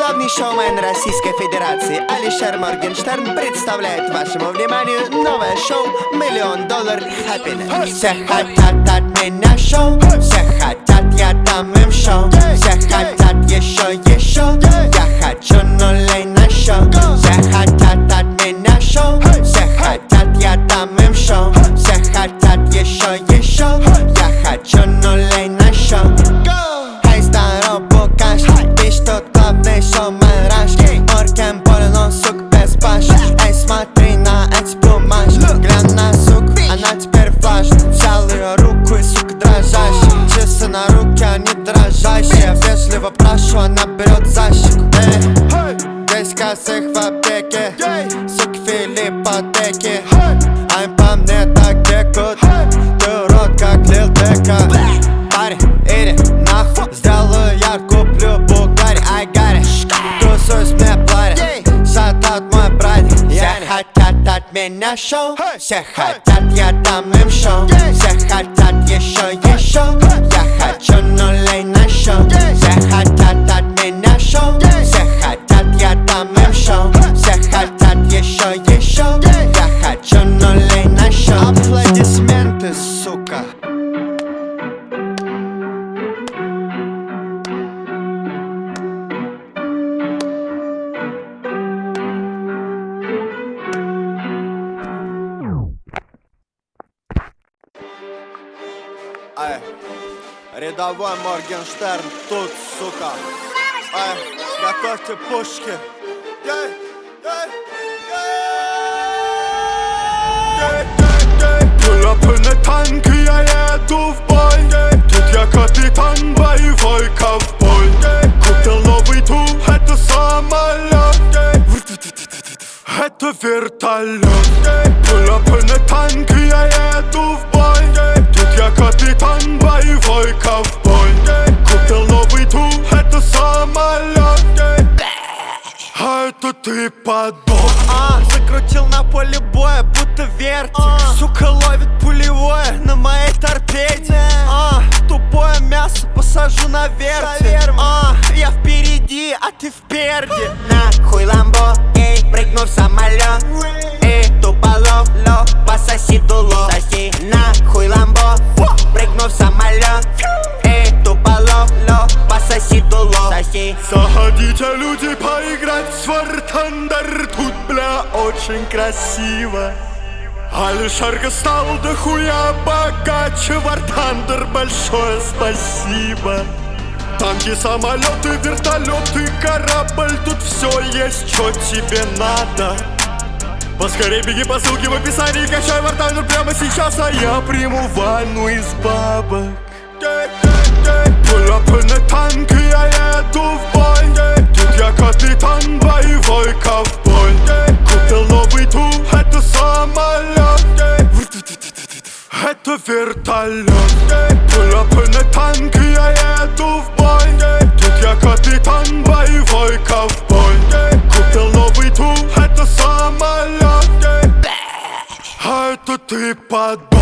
Главный шоумен Российской Федерации Алишер Моргенштерн представляет вашему вниманию новое шоу $1 000 000 Happiness. Все хотят от меня шоу, все хотят, я дам им шоу. Все хотят еще, я хочу нулей на шоу. Все хотят от меня шоу, все хотят, я дам им шоу. Все хотят еще, я хочу нулей на шоу. Эй, здорово, Букаш, ты что главный шоумен Раш? Морген болен, он сук без баш. Эй, смотри на эти плюмаж, глянь на сук, она теперь флаш. Взял ее руку и сука дрожащая, часы на руке, они дрожащие. Вежливо прошу, она берет за щеку. Эй, 10 косых в аптеке, суки фили ипотеки. Ай, по мне так текут, ты урод как Лил Дека. Парень, иди нахуй, сделаю я, куплю Бугари, I got it. Тусуюсь, мне платят, шатаут мой братик. Все хотят от меня шоу, все хотят, я дам им шоу. Все хотят еще, я хочу нулей на шоу. Все хотят от меня шоу, все хотят, я дам им шоу. Все хотят еще, я хочу нулей на шоу. Аплодисменты, сука. Ай, рядовой Моргенштерн тут, сука. Ай, готовьте пушки. Pull up in the tank, я еду в бой. Тут я капитан, боевой ковбой. Купил новый тур, это самолет, это вертолет. Pull up in the tank, я еду в бой. Тут я капитан, боевой ковбой. Купил новый тур, это самолет, а это ты подох. Закрутил на поле боя, будто вертик. Сука ловит пулевое на моей торпеде. Тупое мясо посажу на вертель. Я впереди, а ты впереди. Нахуй ламбо, эй, прыгну в самолет. Эй, туполов, пососи дуло. Соси, нахуй ламбо, прыгну в самолет. Эй, туполов, пососи дуло. Соси. Заходите, люди, поиграть в War Thunder. Тут, бля, очень красиво. Алишерка стал дохуя богаче. War Thunder, большое спасибо. Танки, самолеты, вертолеты, корабль. Тут все есть, что тебе надо. Поскорей беги по ссылке в описании. Качай War Thunder прямо сейчас, а я приму ванну из бабок. Pull up in the tank, я еду в бой. Тут я капитан, боевой ковбой. Купил новый тур, это самолет, это вертолет. Pull up in the tank, я еду в бой. Тут я капитан, боевой ковбой. Купил новый тур, это самолет, а это ты подох.